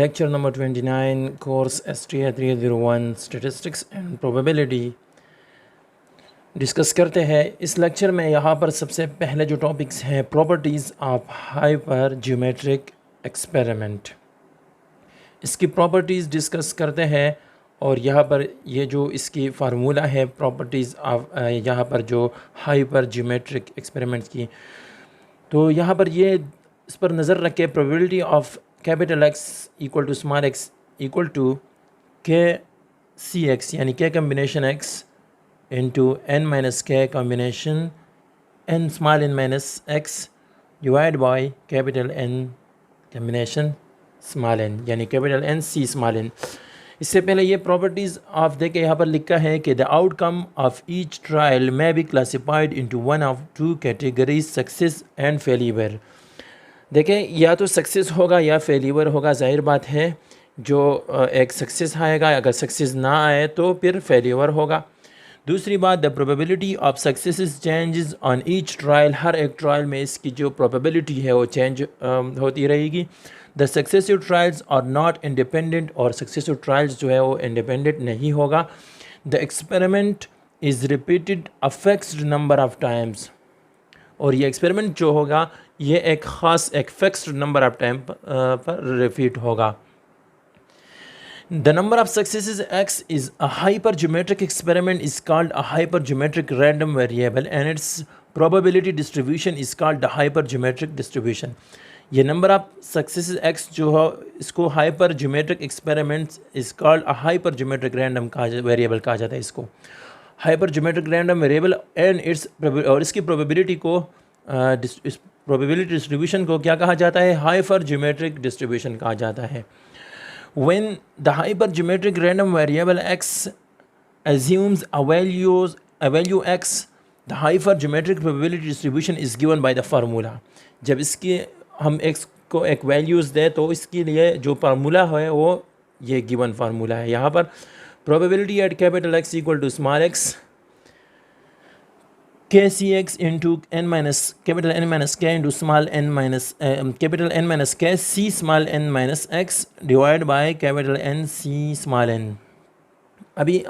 Lecture number 29 course STI 301 Statistics and Probability discuss करते हैं। इस लेक्चर में यहाँ पर सबसे पहले जो टॉपिक्स हैं properties of hyper geometric experiment, इसकी प्रॉपर्टीज़ डिस्कस करते हैं। और यहाँ पर ये जो इसकी फार्मूला है प्रॉपर्टीज़ ऑफ यहाँ पर जो हाइपर ज्योमेट्रिक एक्सपेरिमेंट्स की, तो यहाँ पर ये इस पर नज़र रखें। Probability of capital X equal to small x equal to K C X, यानी K combination X into N minus K combination N small N minus x divide by capital N combination small N, यानी capital N C small N. इससे पहले ये properties of देखे, यहाँ पर लिखा है कि the outcome of each trial may be classified into one of two categories, success and failure. देखें, या तो सक्सेस होगा या फेलिवर होगा। जाहिर बात है जो एक सक्सेस आएगा, अगर सक्सेस ना आए तो फिर फेलिवर होगा। दूसरी बात, the probability of success changes on each trial, हर एक ट्रायल में इसकी जो प्रोबेबिलिटी है वो चेंज होती रहेगी। The successive trials are not independent, और सक्सेसिव ट्रायल्स जो है वो इंडिपेंडेंट नहीं होगा। The experiment is repeated a fixed number of times, और ये एक्सपेरिमेंट जो होगा ये एक ख़ास एक फिक्स्ड नंबर ऑफ टाइम पर रिपीट होगा। The number of successes x is a hypergeometric experiment is called a hypergeometric random variable and its probability distribution is called the hypergeometric distribution। ये नंबर ऑफ सक्सेस x जो है इसको hypergeometric experiments is called a hypergeometric random variable कहा जाता है इसको hypergeometric random variable and its और इसकी probability को probability distribution को क्या कहा जाता है, hypergeometric distribution कहा जाता है। When the hypergeometric random variable x assumes a value x, the hypergeometric probability distribution is given by the formula। जब इसकी हम x को एक वैल्यूज़ दें तो इसके लिए जो फार्मूला है वो ये गिवन फार्मूला है। यहाँ पर probability at capital X equal to small x kcx into n minus capital N minus k into small n minus capital N minus k c small n minus x divided by capital N c small n। अभी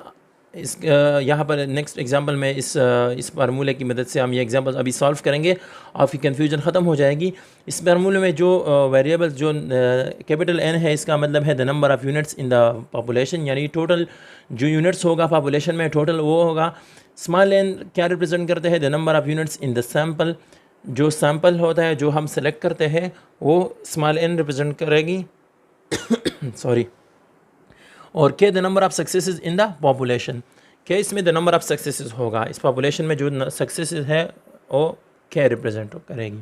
इस यहाँ पर next example में इस फार्मूले की मदद से हम ये एग्जांपल अभी सॉल्व करेंगे, आपकी कन्फ्यूजन ख़त्म हो जाएगी। इस फार्मूले में जो वेरिएबल जो कैपिटल एन है इसका मतलब है the number of units in the population, यानी टोटल जो यूनिट्स होगा पॉपुलेशन में टोटल वो होगा। स्मॉल एन क्या रिप्रेजेंट करते हैं, the number of units in the sample, जो सैम्पल होता है जो हम सेलेक्ट करते हैं वो स्मॉल एन रिप्रेजेंट करेगी सॉरी। और के the number of successes in the population, के इसमें द नंबर ऑफ सक्सेसेस होगा, इस पॉपुलेशन में जो सक्सेसेस है वो के रिप्रेजेंट करेगी।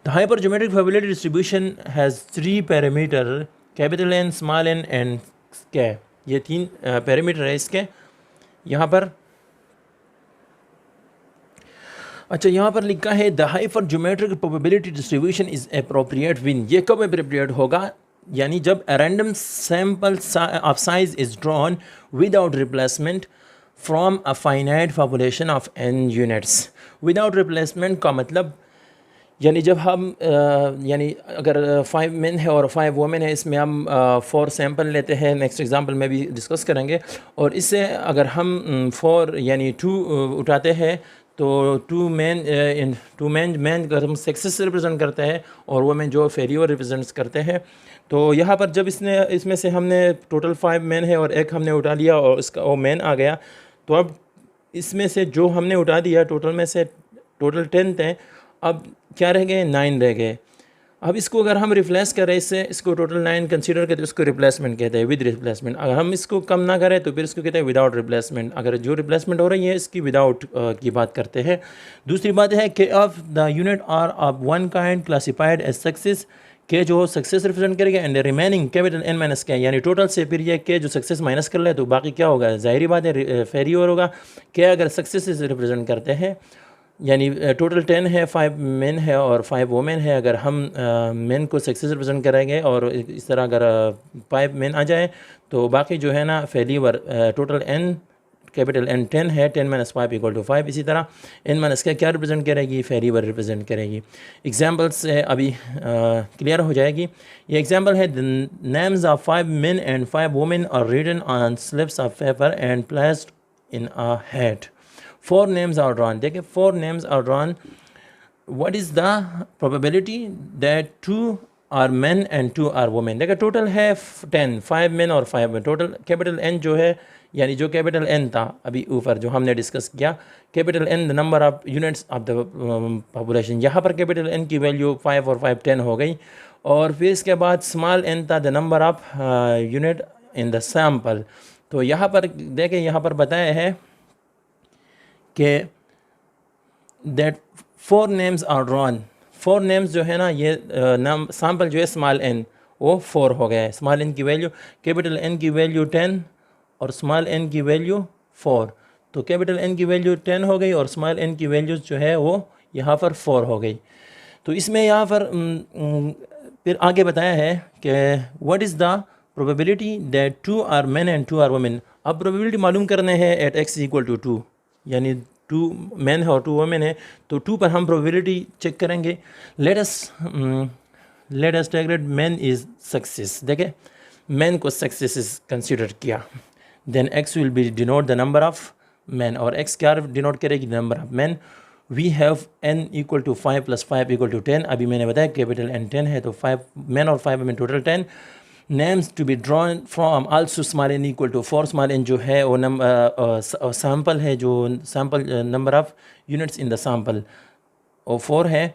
The hypergeometric probability distribution has three parameter, capital N small n and k, ये तीन पैरामीटर है इसके यहाँ पर। अच्छा, यहाँ पर लिखा है the hypergeometric probability distribution is appropriate win, ये कब अप्रोप्रिएट होगा, यानी जब a random sample of size is drawn without replacement from a finite population of n units। without replacement का मतलब यानी जब हम यानी अगर 5 मेन है और 5 वोमेन है, इसमें हम 4 सैम्पल लेते हैं, नेक्स्ट एग्जांपल में भी डिस्कस करेंगे। और इससे अगर हम 4 यानी 2 उठाते हैं तो टू मैन अगर हम सक्सेस रिप्रेजेंट करते हैं और वोमेन जो फेलियर रिप्रेजेंट्स करते हैं। तो यहाँ पर जब इसमें से हमने टोटल 5 मैन है और एक हमने उठा लिया और इसका वो मैन आ गया, तो अब इसमें से जो हमने उठा दिया टोटल में से टोटल 10 थे, अब क्या रह गए, 9 रह गए। अब इसको अगर हम रिप्लेस करें इससे, इसको टोटल 9 कंसीडर करते हैं, उसको रिप्लेसमेंट कहते हैं, विद रिप्लेसमेंट। अगर हम इसको कम ना करें तो फिर इसको कहते हैं विदाउट रिप्लेसमेंट। अगर जो रिप्लेसमेंट हो रही है इसकी विदाउट की बात करते हैं। दूसरी बात है कि of the unit are of one kind classified as success, k जो सक्सेस रिप्रेजेंट करेगा, and remaining capital N minus k, यानी टोटल से फिर ये के जो सक्सेस माइनस कर ले तो बाकी क्या होगा, ज़ाहिरी बात है फेलियर होगा। के अगर सक्सेस रिप्रेजेंट करते हैं यानी टोटल 10 है, 5 मेन है और 5 वोमेन है, अगर हम मेन को सक्सेस रिप्रेजेंट करेंगे और इस तरह अगर 5 मेन आ जाए तो बाकी जो है ना failure total n capital N 10 है, 10 माइनस 5 इक्वल टू 5। इसी तरह N माइनस का क्या रिप्रेजेंट करेगी, वेरिएबल रिप्रेजेंट करेगी। एग्जाम्पल से अभी क्लियर हो जाएगी। ये एग्जाम्पल है, the names of 5 men and 5 women are written on slips of paper and placed in a hat. 4 names are drawn। देखिए 4 names are drawn। What is the probability that 2 are men and 2 are women? देखिए total है 10, 5 men और 5 women। Total capital N जो है, यानी जो capital N था अभी ऊपर जो हमने डिस्कस किया, capital N the number of units of the population. यहाँ पर कैपिटल N की वैल्यू 5 और 5 10 हो गई। और फिर इसके बाद स्मॉल n था the number of unit in the sample. तो यहाँ पर देखें, यहाँ पर बताया है कि that 4 names are drawn. 4 names जो है ना, ये नाम सैम्पल जो है स्मॉल n वो 4 हो गया है। स्मॉल n की वैल्यू, कैपिटल N की वैल्यू 10 और स्मॉल n की वैल्यू 4। तो कैपिटल N की वैल्यू 10 हो गई और स्मॉल n की वैल्यू जो है वो यहाँ पर 4 हो गई। तो इसमें यहाँ पर फिर आगे बताया है कि what is the probability that 2 are men and 2 are women. अब प्रोबेबिलिटी मालूम करने हैं एट x इक्वल टू 2, यानी 2 मेन है और 2 वुमेन है, तो 2 पर हम प्रोबेबिलिटी चेक करेंगे। Let us take that men is success. देखें मेन को सक्सेस कंसिडर किया, then x will be denote the number of men, और x क्या डिनोट करेगी, number of men. We have n equal to 5 plus 5 equal to 10। अभी मैंने बताया capital N 10 है, तो 5 मेन और 5 women total 10। Names to be drawn from also small n equal to 4। Small n जो है वो सैम्पल है, जो sample number of units in the sample वो 4 है।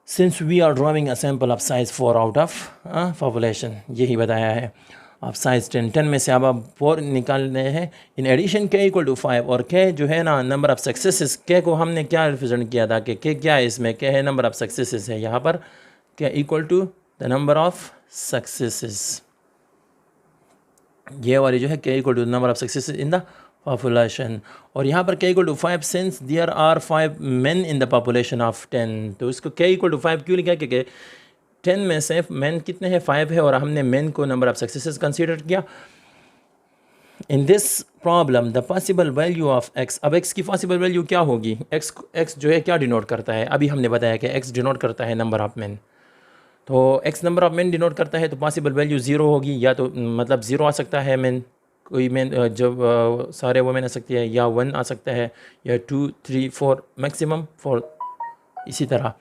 Since we are drawing a sample of size 4 out of population, यही बताया है। आप साइज 10 में से अब आप 4 निकालने हैं। In addition k equal to 5, और k जो है ना नंबर ऑफ सक्सेसेस, k को हमने क्या रिप्रेजेंट किया था कि k क्या है इसमें, k है नंबर ऑफ सक्सेसेस है। यहाँ पर k equal to the number of successes, ये वाली जो है k equal to number of successes in the population. और यहाँ पर k equal to 5 since there are 5 men in the population of 10। तो इसको k इक्वल टू 5 क्यों लिखा, क्योंकि 10 में से मेन कितने हैं, 5 है, और हमने मेन को नंबर ऑफ सक्सेसेस कंसीडर किया। इन this problem the possible value of x, अब x की पॉसिबल वैल्यू क्या होगी, x जो है क्या डिनोट करता है, अभी हमने बताया कि x डिनोट करता है नंबर ऑफ मेन। तो x number of main denote करता है, तो पॉसिबल वैल्यू 0 होगी, या तो मतलब 0 आ सकता है मेन, कोई मेन जब सारे वो मेन आ सकती है, या 1 आ सकता है, या 2 3 4 मैक्सिमम 4। इसी तरह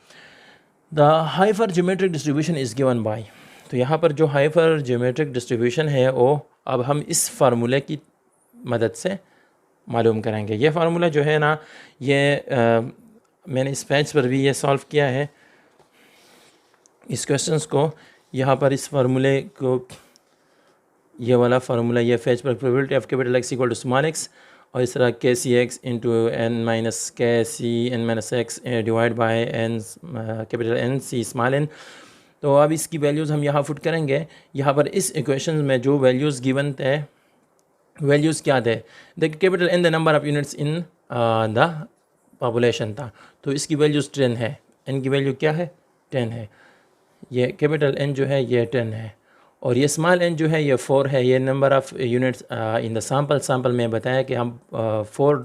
the hyper geometric distribution is given by. तो यहाँ पर जो हाइपर ज्योमेट्रिक डिस्ट्रीब्यूशन है वो अब हम इस फार्मूले की मदद से मालूम करेंगे। ये फार्मूला जो है ना, ये मैंने इस पेज पर भी ये सॉल्व किया है इस क्वेश्चंस को। यहाँ पर इस फार्मूले को, ये वाला फार्मूला, ये पेज पर probability of capital x equal to small x, और इस तरह के C x into N minus k C n minus x divide by n capital N C small n. तो अब इसकी वैल्यूज़ हम यहाँ पुट करेंगे। यहाँ पर इस इक्वेशन में जो वैल्यूज़ गिवन थे, वैल्यूज़ क्या थे, देखिए capital N the number of units in the population था, तो इसकी वैल्यूज़ 10 है। एन की वैल्यू क्या है, 10 है। ये कैपिटल एन जो है ये 10 है, और ये स्मॉल एन जो है ये 4 है। ये number of units in the sample में बताया कि हम 4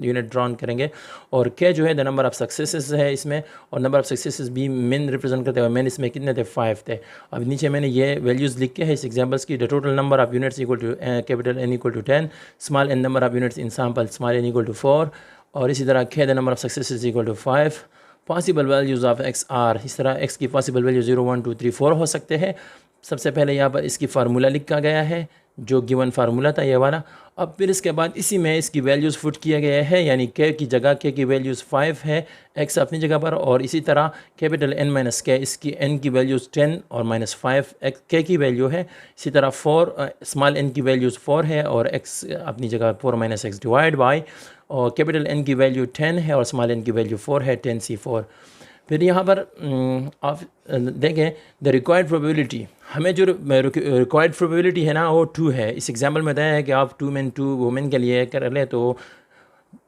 यूनिट ड्रॉन करेंगे, और के जो है द नंबर ऑफ़ सक्सेसेस है इसमें, और नंबर ऑफ़ सक्सेसेस भी मेन रिप्रेजेंट करते हैं। मेन इसमें कितने थे, 5 थे। अब नीचे मैंने ये वैल्यूज़ लिख के है इस एग्जाम्पल्स की। The total number of units equal to capital N equal to 10, small n number of units in sample small n equal to 4, और इसी तरह के the number of successes equal to 5। Possible values of x are, इस तरह x की possible value 0 1 2 3 4 हो सकते हैं। सबसे पहले यहाँ पर इसकी फार्मूला लिखा गया है, जो गिवन फार्मूला था ये वाला। अब फिर इसके बाद इसी में इसकी वैल्यूज़ पुट किया गया है, यानी के की जगह के की वैल्यूज़ 5 है, एक्स अपनी जगह पर, और इसी तरह कैपिटल एन माइनस के, इसकी एन की वैल्यूज़ 10 और माइनस 5 के की वैल्यू है। इसी तरह 4 स्मॉल एन की वैल्यूज़ 4 है, और एक्स अपनी जगह 4 माइनस एक्स डिवाइड बाई, और कैपिटल एन की वैल्यू 10 है और स्मॉल एन की वैल्यू 4 है, 10c4। फिर यहाँ पर आप देखें द रिक्वायर्ड प्रोबेबिलिटी, हमें जो रिक्वायर्ड प्रोबेबिलिटी है ना वो 2 है। इस एग्जाम्पल में बताया है कि आप 2 मेन 2 वुमेन के लिए कर लें, तो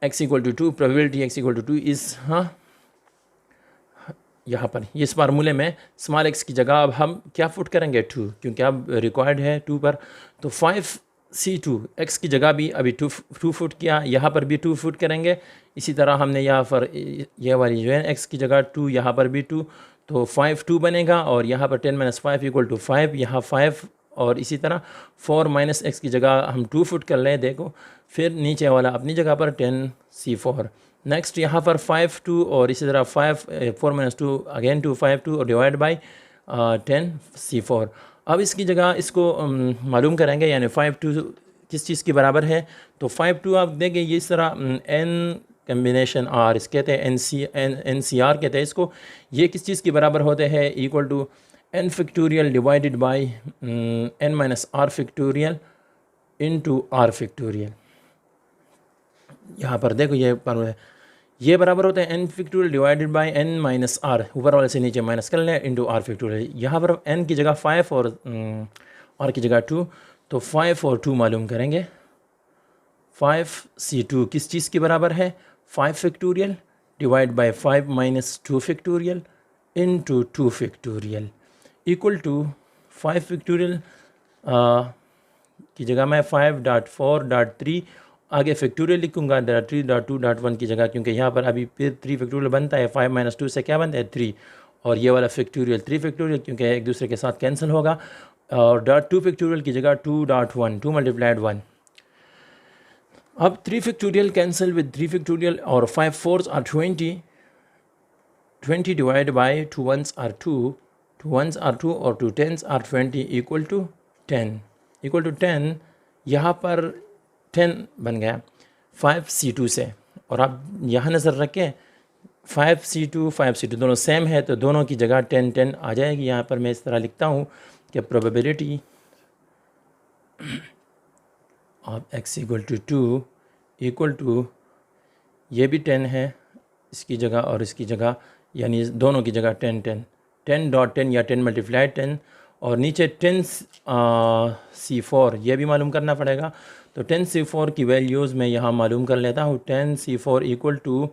x equal to 2, probability x equal to 2 is, हाँ यहाँ पर इस फार्मूले में स्मॉल x की जगह अब हम क्या पुट करेंगे, 2, क्योंकि अब रिक्वायर्ड है 2 पर। तो 5 C2 x की जगह भी अभी 2 फुट किया, यहाँ पर भी 2 फुट करेंगे। इसी तरह हमने यहाँ पर ये वाली जो है x की जगह 2, यहाँ पर भी 2, तो 5 2 बनेगा और यहाँ पर 10 - 5 = 5, यहाँ 5 और इसी तरह 4 - x की जगह हम 2 फुट कर लें, देखो फिर नीचे वाला अपनी जगह पर 10 C4। नेक्स्ट यहाँ पर 5 2 और इसी तरह 5 4 - 2 अगेन 2 5 2 और डिवाइड बाई 10 C4। अब इसकी जगह इसको मालूम करेंगे, यानी 5 2 किस चीज़ के बराबर है। तो 5 2 आप देंगे ये इस तरह n कम्बिनेशन आर इस कहते हैं, एन सी आर कहते हैं इसको। ये किस चीज़ के बराबर होते हैं, equal to n factorial divided by n - r factorial into r factorial. यहाँ पर देखो ये बराबर होता है n factorial divided by n - r, ऊपर वाले से नीचे माइनस कर लें, इंटू r फैक्टोरियल। यहाँ पर n की जगह 5 और r की जगह 2, तो 5 और 2 मालूम करेंगे। 5 C2 किस चीज़ के बराबर है, 5 factorial divide by 5 - 2 factorial into 2 factorial equal to 5 factorial की जगह मैं 5.4.3 आगे फैक्टोरियल लिखूंगा 3.2.1 की जगह, क्योंकि यहाँ पर अभी फिर 3 फैक्टोरियल बनता है। 5 - 2 से क्या बनता है 3, और ये वाला फैक्टोरियल 3 फैक्टोरियल, क्योंकि एक दूसरे के साथ कैंसिल होगा। और .2 फैक्टोरियल की जगह 2.1, 2 × 1। अब 3 फैक्टोरियल कैंसिल विद 3 फैक्टोरियल और 5 4s are 20, 20 divide by 2 1s are 2, 2 1s are 2 और 2 10s are 20 इक्वल टू 10 यहाँ पर 10 बन गया 5 C2 से। और आप यहाँ नज़र रखें 5 C2 दोनों सेम है, तो दोनों की जगह 10 10 आ जाएगी। यहाँ पर मैं इस तरह लिखता हूँ कि probability of x = 2 equal to, ये भी 10 है इसकी जगह और इसकी जगह, यानी दोनों की जगह 10 10 10.10 या 10 × 10, और नीचे 10 C4 ये भी मालूम करना पड़ेगा। तो 10 C4 की वैल्यूज़ मैं यहाँ मालूम कर लेता हूँ। 10 C4 equal to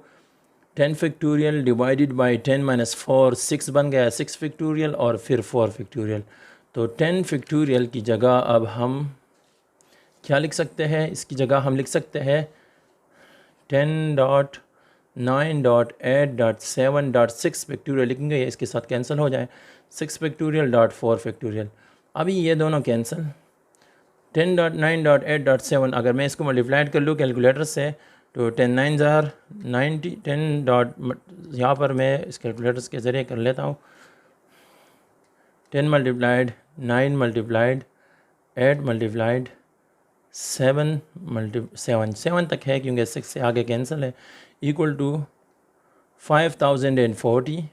10 factorial divided by 10 - 4, 6 बन गया, 6 फैक्टोरियल और फिर 4 फैक्टोरियल। तो 10 फैक्टोरियल की जगह अब हम क्या लिख सकते हैं, इसकी जगह हम लिख सकते हैं 10.9.8.7.6 फैक्टोरियल लिखेंगे, ये इसके साथ कैंसिल हो जाए, 6 फैक्टोरियल .4 फैक्टोरियल। अभी ये दोनों कैंसिल, 10.9.8.7 अगर मैं इसको मल्टीप्लाइड कर लूँ कैलकुलेटर से, तो 10 9s are 90, 10 डॉट यहाँ पर मैं इस कैलकुलेटर्स के ज़रिए कर लेता हूँ। 10 × 9 × 8 × 7 7 तक है, क्योंकि 6 से आगे कैंसिल है, इक्वल टू 5040।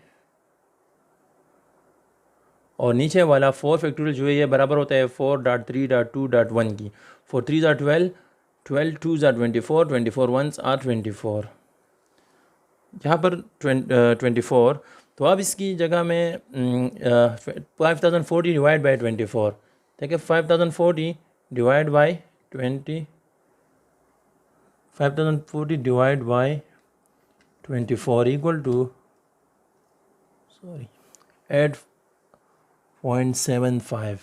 और नीचे वाला 4 फैक्टोरियल जो है ये बराबर होता है 4.3.2.1 की। 4 3s are 12, 12 2s are 24, 24 1s are 24, यहाँ पर 24। तो अब इसकी जगह में 5040 डिवाइड बाई 24, देखिए 5040 divide by 20, 5040 divide by 24 equal to 8.75।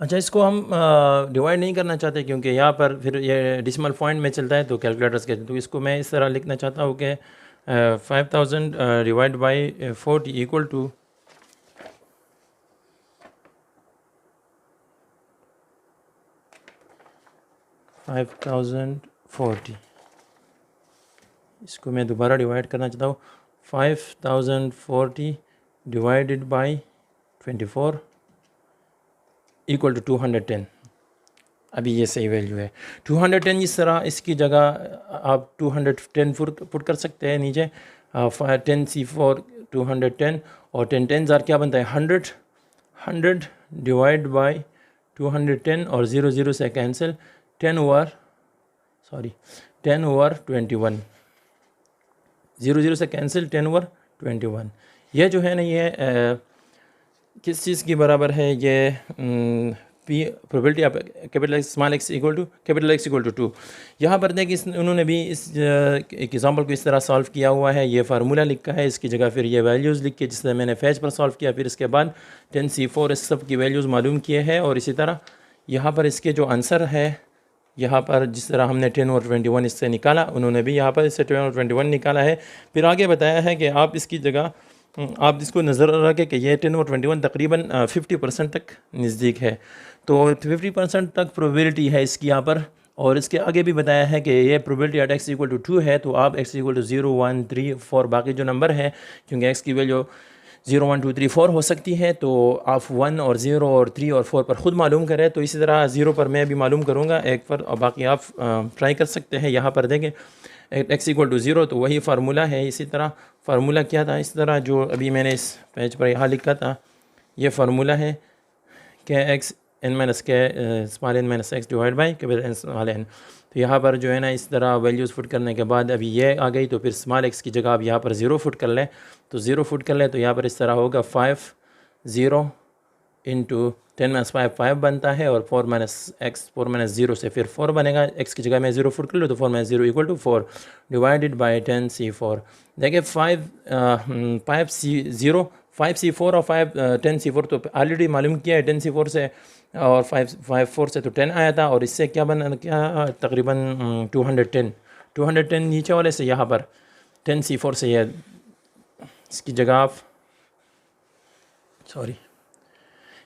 अच्छा, इसको हम डिवाइड नहीं करना चाहते क्योंकि यहाँ पर फिर ये डिसिमल पॉइंट में चलता है, तो कैलकुलेटर्स के, तो इसको मैं इस तरह लिखना चाहता हूँ कि 5000 डिवाइड बाई 40 इक्वल टू 5040। इसको मैं दोबारा डिवाइड करना चाहता हूँ, 5040 डिवाइडेड बाई 24 इक्वल टू 210। अभी ये सही वैल्यू है 210। इस तरह इसकी जगह आप 210 पुट कर सकते हैं नीचे, 10 C4 210 और 10 10 क्या बनता है 100 डिवाइड बाई 210 और 0 0 से कैंसिल, 10 ओवर 21, 0 0 से कैंसिल 10 ओवर 21। यह जो है ना ये किस चीज़ की बराबर है, ये P P probability of capital X small x equal to capital X equal to 2। यहाँ पर देखिए उन्होंने भी इस एक एग्जाम्पल को इस तरह सॉल्व किया हुआ है। ये फार्मूला लिखा है, इसकी जगह फिर ये वैल्यूज़ लिख के जिस तरह मैंने फैच पर सॉल्व किया, फिर इसके बाद 10C4 इस सब की वैल्यूज़ मालूम किए हैं। और इसी तरह यहाँ पर इसके जो आंसर है, यहाँ पर जिस तरह हमने 10 और 21 इससे निकाला, उन्होंने भी यहाँ पर इससे 10 और 21 निकाला है। फिर आगे बताया है कि आप इसकी जगह आप इसको नज़र रखें कि ये 10 और 21 तकरीबन 50% तक नज़दीक है, तो 50% तक प्रोबेबिलिटी है इसकी यहाँ पर। और इसके आगे भी बताया है कि ये probability at x equal to 2 है, तो आप एक्स इक्वल टू 0 1 3 4 बाकी जो नंबर है, क्योंकि एक्स की वैल्यू 0 1 2 3 4 हो सकती है, तो आप 1 और 0 और 3 और 4 पर ख़ुद मालूम करें। तो इसी तरह 0 पर मैं भी मालूम करूँगा एक पर, और बाकी आप ट्राई कर सकते हैं। यहाँ पर देखें एक्स इक्वल टू 0, तो वही फार्मूला है। इसी तरह फार्मूला क्या था, इस तरह जो अभी मैंने इस पेज पर यहाँ लिखा था, ये फार्मूला है k x n minus k small N minus x divide by capital N small n. तो यहाँ पर जो है ना इस तरह वैल्यूज़ फुट करने के बाद अभी ये आ गई, तो फिर स्मॉल एक्स की जगह आप यहाँ पर 0 फुट कर लें, तो 0 फुट कर लें तो यहाँ पर इस तरह होगा 5 0 इंटू 10 माइनस 5 बनता है, और 4 माइनस एक्स 4 माइनस 0 से फिर 4 बनेगा। एक्स की जगह मैं 0 फुट कर लूँ तो 4 minus 0 equal to 4 divided by 10C4। देखिए 5C4 और 10C4 तो ऑलरेडी मालूम किया है 10C4 से, और 4 से तो 10 आया था, और इससे क्या बना, क्या तकरीबन 210 नीचे वाले से यहाँ पर 10C4 से ये इसकी जगह आप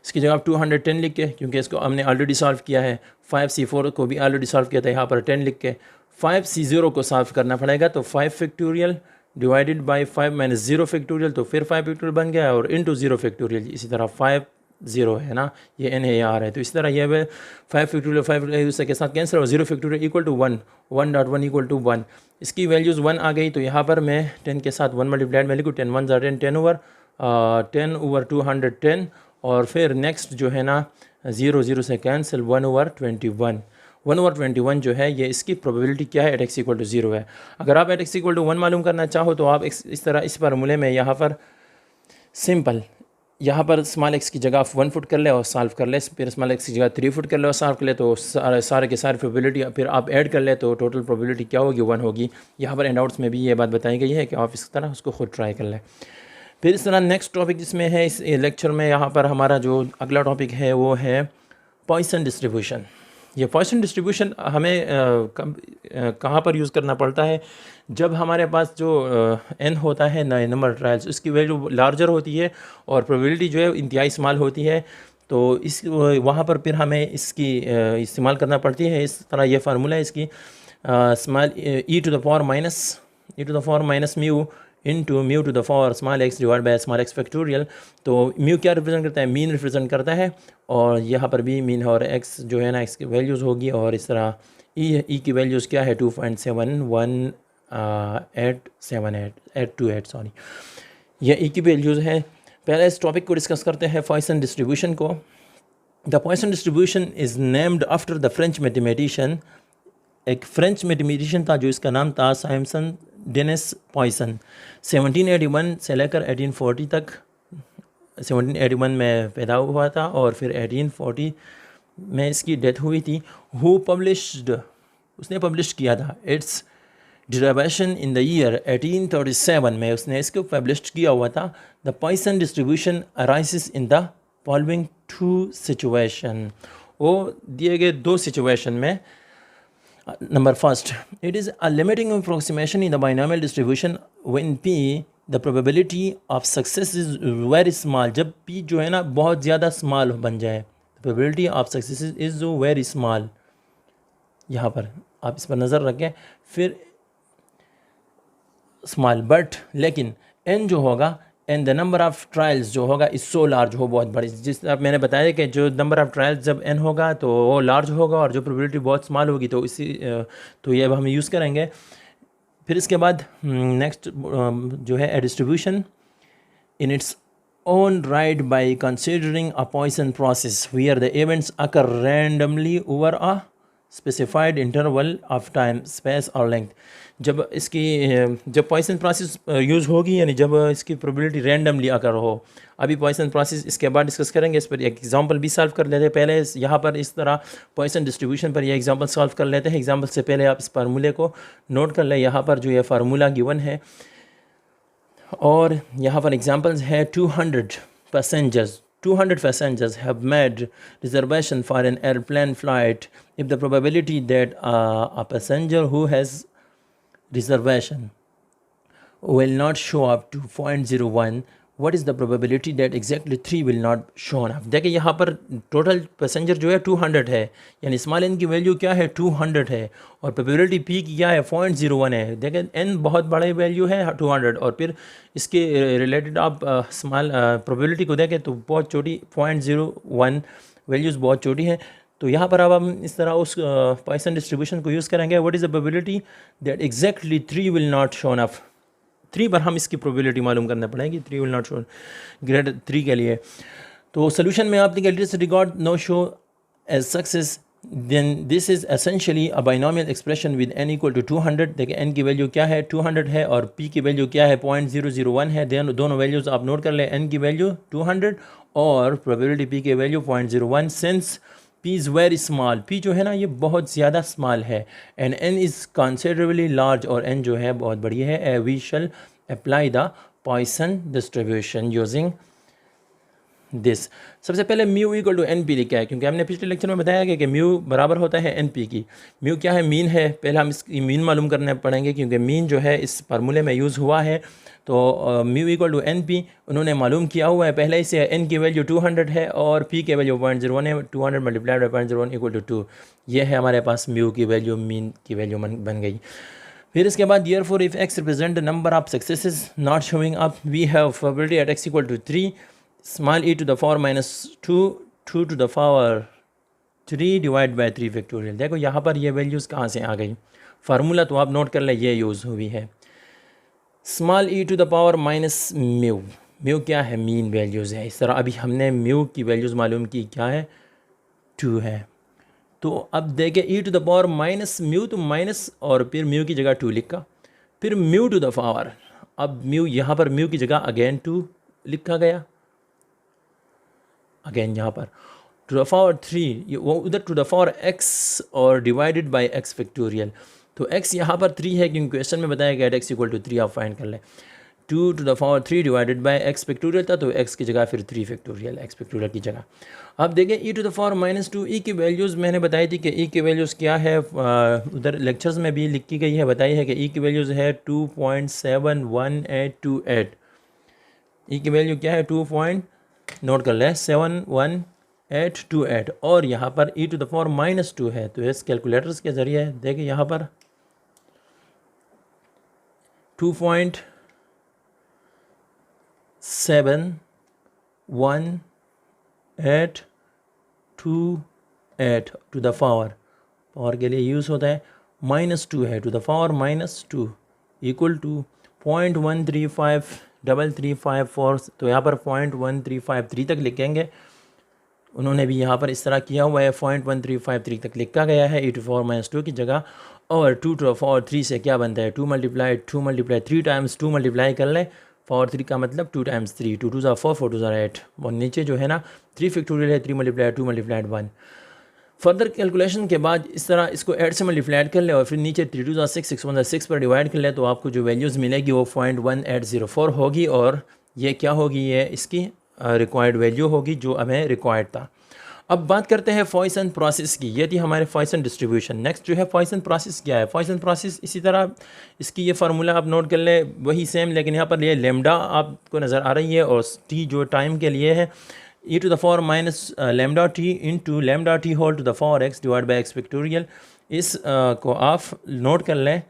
इसकी जगह आप 210 लिख के, क्योंकि इसको हमने ऑलरेडी सॉल्व किया है, 5C4 को भी ऑलरेडी सॉल्व किया था, यहाँ पर 10 लिख के 5C0 को सॉल्व करना पड़ेगा, तो 5 factorial divided by 5 minus 0 factorial, तो फिर 5 फैक्टोरियल बन गया, और इंटू 0 फैक्टोरियल। इसी तरह 5 0 है ना, ये n है, ये r है, तो इस तरह ये 5 फैक्टोरियल 5 के साथ कैंसिल, और 0 factorial equal to 1 1.1 equal to 1। इसकी वैल्यूज़ 1 आ गई, तो यहाँ पर मैं 10 के साथ 1 मल्टीप्लाइड में लिखूँ, 10 1 10 10 ओवर 210, और फिर नेक्स्ट जो है ना 0 0 से कैंसिल 1 ओवर 21 जो है ये इसकी प्रोबेबिलिटी क्या है, एट एक्स इक्वल टू 0 है। अगर आप एट एक्स इक्वल टू 1 मालूम करना चाहो तो आप इस तरह इस फार्मूले में यहाँ पर सिंपल, यहाँ पर स्मॉल एक्स की जगह आप 1 फुट कर ले और सॉल्व कर ले, फिर स्मॉल एक्स की जगह 3 फुट कर ले और सॉल्व कर ले, तो सारे के सारे प्रोबेबिलिटी फिर आप ऐड कर ले, तो टोटल प्रोबेबिलिटी क्या होगी, 1 होगी। यहाँ पर एंड आउट्स में भी ये बात बताई गई है कि आप इस तरह उसको खुद ट्राई कर लें। फिर इस तरह नेक्स्ट टॉपिक जिसमें है इस लेक्चर में, यहाँ पर हमारा जो अगला टॉपिक है वो है पॉइसन डिस्ट्रीब्यूशन। ये पॉइसन डिस्ट्रीब्यूशन हमें कहाँ पर यूज़ करना पड़ता है, जब हमारे पास जो n होता है ना नंबर ट्रायल्स, उसकी वैल्यू लार्जर होती है और प्रोबेबिलिटी जो है इंतहाई स्मॉल होती है, तो इस वहाँ पर फिर हमें इसकी इस्तेमाल करना पड़ती है। इस तरह ये फार्मूला है इसकी, small e to the power minus mu into mu to the power small x divide by small x factorial. तो म्यू क्या रिप्रेजेंट करता है, मीन रिप्रेजेंट करता है, और यहाँ पर भी मीन और एक्स जो है ना एक्स की वैल्यूज़ होगी, और इस तरह ई की वैल्यूज़ क्या है 2.71828 सॉरी, ये ई की वैल्यूज़ है। पहले इस टॉपिक को डिस्कस करते हैं पॉइसन डिस्ट्रीब्यूशन को। The Poisson distribution is named after the French mathematician, एक फ्रेंच मैथमेटिशियन था जो इसका नाम था साइमसन डेनिस पॉइसन। 1781 से लेकर 1840 तक, 1781 में पैदा हुआ था और फिर 1840 में इसकी डेथ हुई थी। हु पब्लिश्ड, उसने पब्लिश किया था it's derivation in the year 1837 में उसने इसको पब्लिश किया हुआ था। The Poisson distribution arises in the following 2 situation, वो दिए गए 2 सिचुएशन में। Number first, it is a limiting approximation in the binomial distribution when p the probability of success is very small, जब p जो है ना बहुत ज़्यादा स्मॉल बन जाए, the probability of success is very small। यहाँ पर आप इस पर नज़र रखें, फिर स्मॉल बट लेकिन n जो होगा and the number of trials जो होगा इस सो लार्ज हो, बहुत बड़ी। जिस अब मैंने बताया कि जो नंबर ऑफ़ ट्रायल्स जब n होगा तो वो लार्ज होगा, और जो प्रोबेबिलिटी बहुत स्मॉल होगी तो तो ये अब हम यूज़ करेंगे। फिर इसके बाद नेक्स्ट जो है distribution in its own right by considering a Poisson process where the events occur randomly over a specified interval of time, space और लेंथ। जब पॉइसन प्रोसेस यूज़ होगी, यानी जब इसकी प्रोबेबिलिटी रैंडमली अगर हो। अभी पॉइसन प्रोसेस इसके बाद डिस्कस करेंगे, इस पर एक एग्जांपल भी सॉल्व कर लेते हैं। पहले यहाँ पर इस तरह पॉइसन डिस्ट्रीब्यूशन पर ये एग्जांपल सॉल्व कर लेते हैं। एग्जांपल से पहले आप इस फार्मूले को नोट कर लें। यहाँ पर जो ये फार्मूला गिवन है और यहाँ पर एग्जांपल्स है 200 passengers have made reservation for an airplane flight. If the probability that a passenger who has reservation will not show up to 0.01, what is the probability that exactly 3 will not show up? देखिए यहाँ पर total passenger जो है 200 है, यानी small N की value क्या है 200 है, और प्रोबेबिलिटी पी की क्या है 0.01 है। देखिए एन बहुत बड़ी वैल्यू है 200, और फिर इसके रिलेटेड आप स्मॉल प्रोबेबिलिटी को देखें तो बहुत छोटी 0.01 वैल्यूज़ बहुत छोटी हैं। तो यहाँ पर अब हम इस तरह उस पॉइसन डिस्ट्रीब्यूशन को यूज़ करेंगे। What is the probability that exactly 3 will not shown up. 3 पर हम इसकी प्रोबेबिलिटी मालूम करना पड़ेगी, 3 विल नॉट शो ग्रेटर 3 के लिए। तो सोल्यूशन में आप लिखें एलिसिटी got no show as success, then this is essentially a binomial expression with n equal to 200। देखिए n की वैल्यू क्या है 200 है और p की वैल्यू क्या है 0.001 है। दोनों वैल्यूज़ आप नोट कर लें, n की वैल्यू 200 और प्रोबेबिलिटी p की value 0.01। Since p is very small, p जो है ना ये बहुत ज़्यादा स्मॉल है, and n is considerably large और n जो है बहुत बड़ी है। We shall apply the Poisson distribution using this. सबसे पहले mu equal to n p लिखा है, क्योंकि हमने पिछले लेक्चर में बताया कि म्यू बराबर होता है एन पी की। म्यू क्या है, मीन है। पहले हम इसकी मीन मालूम करने पड़ेंगे, क्योंकि मीन जो है इस फार्मूले में यूज़ हुआ है। तो mu equal to n p उन्होंने मालूम किया हुआ है पहले से। एन की वैल्यू 200 है और पी की वैल्यू 0.01 है। 200 मल्टीप्लाइड बाई 0.01 इक्वल टू 2। ये है हमारे पास म्यू की वैल्यू, मीन की वैल्यू बन गई। फिर इसके बाद therefore if x represent the number of successes not showing up, we have probability at x equal to 3 small e to the power -2 2 to the power 3 divide by 3 factorial. देखो यहाँ पर ये वैल्यूज़ कहाँ से आ गई, फार्मूला तो आप note कर लें, ये यूज़ हुई है। Small e to the power minus mu, mu क्या है मीन वैल्यूज़ है। इस तरह अभी हमने म्यू की वैल्यूज़ मालूम की, क्या है 2 है। तो अब देखें e to the power minus mu, तो माइनस और फिर म्यू की जगह 2 लिखा, फिर म्यू टू द पावर, अब म्यू यहाँ पर म्यू की जगह अगेन 2 लिखा गया, अगेन यहाँ पर टू द पावर 3, वो उधर टू द पावर x और डिवाइडेड बाय x फैक्टोरियल। तो x यहाँ पर 3 है, क्योंकि क्वेश्चन में बताया गया x इक्वल टू 3 आप फाइंड कर लें। 2 to the power 3 divided by x factorial था, तो x की जगह फिर 3 फैक्टोरियल, x फैक्टोरियल की जगह। अब देखें e to the power -2, e की वैल्यूज़ मैंने बताई थी कि e की वैल्यूज़ क्या है, उधर लेक्चर्स में भी लिखी गई है, बताई है कि e की वैल्यूज़ है 2.71828। e की वैल्यू क्या है 2. नोट कर लें 71828, और यहाँ पर e टू द पावर -2 है। तो इस कैलकुलेटर्स के ज़रिए देखिए यहाँ पर 2.71828 टू द पावर के लिए यूज़ होता है, -2 है, to the power -2 equal to 0.135334। तो यहाँ पर 0.1353 तक लिखेंगे, उन्होंने भी यहाँ पर इस तरह किया हुआ है, 0.1353 तक लिखा गया है e टू पावर -2 की जगह। और 2 टू द पावर 3 से क्या बनता है 2 मल्टीप्लाई 3 टाइम्स 2 मल्टीप्लाई कर लें, पावर 3 का मतलब 2 टाइम्स 3, 2 2 ज़ा 4 4 2 ज़ा 8, और नीचे जो है ना 3 फैक्टोरियल है, 3 मल्टीप्लाई 2 मल्टीप्लाइड 1। फर्दर कैलकुलेशन के बाद इस तरह इसको 8 से मल्टीप्लाइड कर ले और फिर नीचे 3 2 ज़ा 6 6 1 ज़ा 6 पर डिवाइड कर ले, तो आपको जो वैल्यूज़ मिलेगी वो 0.1804 होगी, और ये क्या होगी, ये इसकी रिक्वायर्ड वैल्यू होगी जो हमें रिक्वायर्ड था। अब बात करते हैं पॉइसन प्रोसेस की। ये थी हमारे पॉइसन डिस्ट्रीब्यूशन। नेक्स्ट जो है पॉइसन प्रोसेस क्या है। पॉइसन प्रोसेस इसी तरह इसकी ये फार्मूला आप नोट कर लें, वही सेम, लेकिन यहाँ पर ये लेमडा आपको नज़र आ रही है और टी जो टाइम के लिए है e to the power minus lambda t into lambda t whole to the power x divide by x factorial. इस को आप नोट कर लें,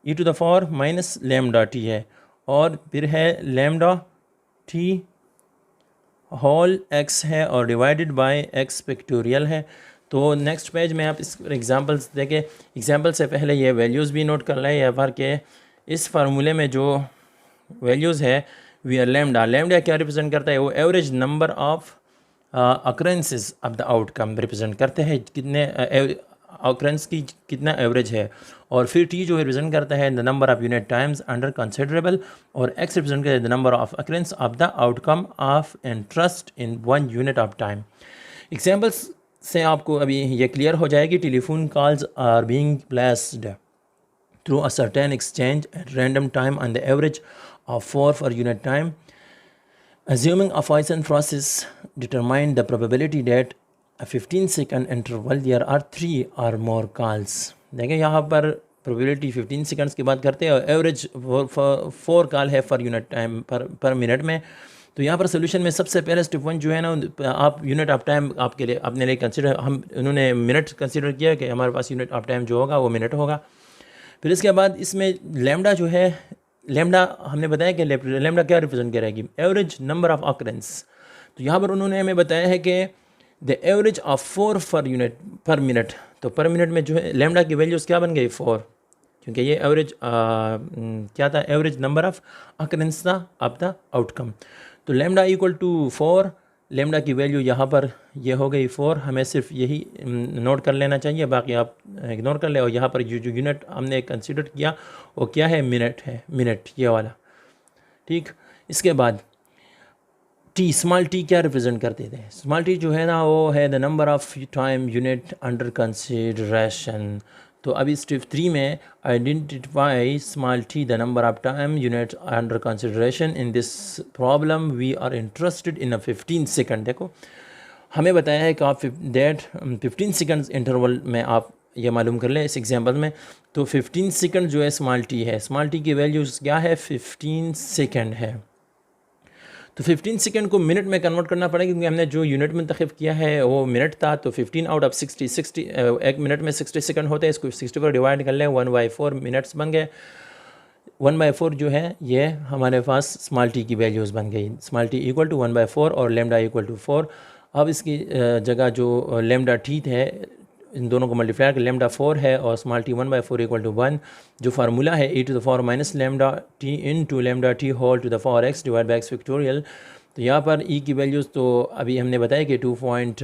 e to the power minus lambda t है और फिर है लेमडा टी होल x है और डिवाइडेड बाय x फैक्टोरियल है। तो नेक्स्ट पेज में आप इस एग्जांपल्स देखें। एग्जांपल से पहले ये वैल्यूज़ भी नोट कर लें यहाँ पर के इस फार्मूले में जो वैल्यूज़ है वी आर लेमडा क्या रिप्रेजेंट करता है, वो average number of occurrences of the outcome represent करते हैं। कितने ऑकरेंस की कितना एवरेज है, और फिर टी जो रिप्रेजेंट करता है the number of unit times under considerable, और एक्स रिप्रेजेंट करता है the number of occurrence of the outcome of interest in 1 unit of time. Examples से आपको अभी ये क्लियर हो जाएगी। Telephone calls are being placed through a certain exchange at random time on the average of 4 for unit time. Assuming a Poisson process determine the probability that a 15-second interval there are 3 or more calls. देखिए यहाँ पर probability 15 seconds की बात करते हैं और average 4 call है for unit time पर मिनट में। तो यहाँ पर सोल्यूशन में सबसे पहले स्टेप 1 जो है ना, आप यूनिट ऑफ टाइम आपके लिए अपने लिए कंसिडर, उन्होंने मिनट कंसिडर किया कि हमारे पास यूनिट ऑफ टाइम जो होगा वो मिनट होगा। फिर इसके बाद इसमें लैम्डा जो है, लैम्डा हमने बताया कि लैम्डा क्या रिप्रेजेंट करेगी, एवरेज नंबर ऑफ ऑकरेंस। तो यहाँ पर उन्होंने हमें बताया है कि the average of 4 for unit पर मिनट। तो पर मिनट में जो है लैम्डा की वैल्यूज़ क्या बन गई 4, क्योंकि ये एवरेज क्या था, एवरेज नंबर ऑफ ऑकरेंस था ऑफ द आउटकम। तो लैम्डा इक्वल टू 4, लैम्डा की वैल्यू यहाँ पर ये हो गई 4। हमें सिर्फ यही नोट कर लेना चाहिए, बाकी आप इग्नोर कर ले। और यहाँ पर जो यूनिट हमने कंसिडर किया वो क्या है, मिनट है, मिनट ये वाला, ठीक। इसके बाद टी, स्मॉल टी क्या रिप्रेजेंट करते थे, स्मॉल टी जो है ना वो है the number of time unit under consideration. तो अभी स्टेप 3 में identify small t the number of time unit under consideration in this problem we are interested in a 15 second. देखो हमें बताया है कि आप डेट 15 सेकंड्स इंटरवल में आप ये मालूम कर लें इस एग्जांपल में। तो 15 सेकंड जो है स्मॉल टी है, स्मॉल टी की वैल्यूज़ क्या है, 15 सेकंड है। तो 15 सेकंड को मिनट में कन्वर्ट करना पड़ेगा, क्योंकि हमने जो यूनिट मुंतखब किया है वो मिनट था। तो 15 आउट ऑफ 60 एक मिनट में 60 सेकंड होते हैं, इसको 60 पर डिवाइड कर लें, 1/4 मिनट्स बन गए। 1/4 जो है ये हमारे पास स्मॉल टी की वैल्यूज़ बन गई, स्मॉल टी इक्वल टू 1/4 और लेमडा इक्वल टू 4। अब इसकी जगह जो लेमडा टी है इन दोनों को मल्टीप्लाई कर लेमडा 4 है और स्मॉल टी 1/4 इक्वल टू 1। जो फार्मूला है e⁻⁻ minus lambda t into lambda t whole to the power x divide by x factorial. तो यहाँ पर e की वैल्यूज़ तो अभी हमने बताया कि 2 पॉइंट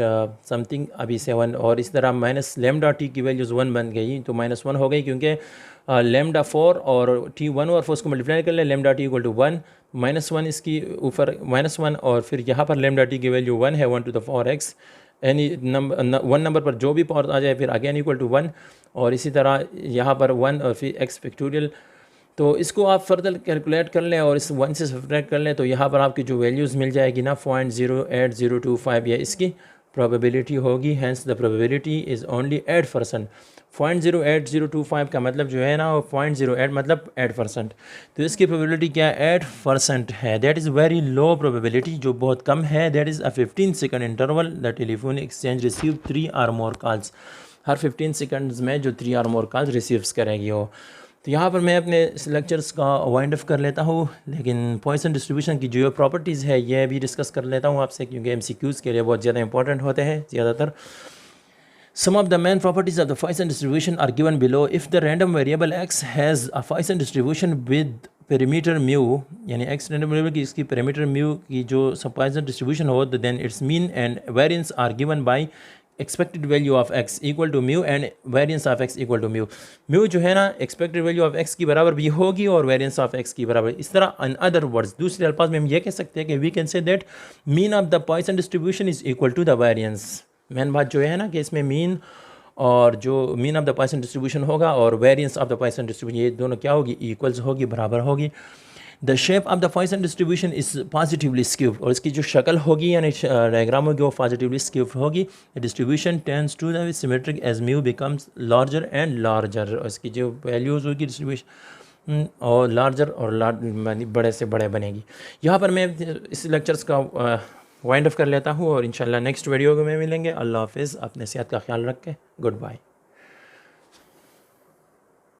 समथिंग अभी 7, और इस तरह माइनस लेमडा टी की वैल्यूज़ 1 बन गई, तो -1 हो गई, क्योंकि लेमडा 4 और टी 1 और 4 को मल्टीप्लाई कर ले, लेमडा टी इक्वल टू 1, -1 इसकी ऊपर -1, और फिर यहाँ पर लेमडा टी की वैल्यू 1 है, 1 to the power x। Any number 1 number पर जो भी पावर आ जाए फिर अगेन इक्वल टू 1, और इसी तरह यहाँ पर 1 और फिर x फैक्टोरियल। तो इसको आप फर्दर कैलकुलेट कर लें और इस 1 से सब्ट्रैक्ट कर लें, तो यहाँ पर आपकी जो वैल्यूज़ मिल जाएगी ना 0.08025, ये इसकी प्रोबेबिलिटी होगी। Hence the probability is only 8%। 0.08025 का मतलब जो है ना वो 0.08 मतलब 8%। तो इसकी प्रोबेबिलिटी क्या है, 8% है। That is very low probability, जो बहुत कम है। That is a 15 second interval the telephone exchange receive 3 और मोर कॉल्स। हर 15 सेकंड्स में जो 3 और मोर कॉल्स रिसीव्स करेगी वो। तो यहाँ पर मैं अपने इस लेक्चर्स का वाइंड अप कर लेता हूँ, लेकिन पॉइसन डिस्ट्रीब्यूशन की जो प्रॉपर्टीज़ है ये भी डिस्कस कर लेता हूँ आपसे, क्योंकि MCQs के लिए बहुत ज़्यादा इंपॉर्टेंट होते हैं ज़्यादातर। Some of the main properties of the Poisson distribution are given below. If the random variable x has a Poisson distribution with perimeter mu, यानी x random variable की इसकी perimeter mu की जो Poisson distribution हो, तो then its mean and variance are given by expected value of x equal to mu and variance of x equal to mu. mu जो है ना expected value of x की बराबर भी होगी और variance of x की बराबर। इस तरह in other words, दूसरे अल्फाज में हम ये कह सकते हैं कि we can say that mean of the Poisson distribution is equal to the variance। Main बात जो है ना कि इसमें मीन और जो mean of the Poisson distribution होगा और variance of the Poisson distribution, ये दोनों क्या होगी, इक्वल्स होगी, बराबर होगी। The shape of the Poisson distribution is positively skew, और इसकी जो शक्ल होगी यानी डायग्राम होगी वो पॉजिटिवली स्क्यूव होगी। The distribution tends to the symmetric as mu becomes larger and larger, और इसकी जो वैल्यूज़ होगी डिस्ट्रीब्यूशन और लार्जर और बड़े से बड़े बनेगी। यहाँ पर मैं इस लेक्चर्स का वाइंड अप कर लेता हूँ और इंशाल्लाह नेक्स्ट वीडियो में मिलेंगे। अल्लाह हाफिज़, अपने सेहत का ख्याल रखें, गुड बाय।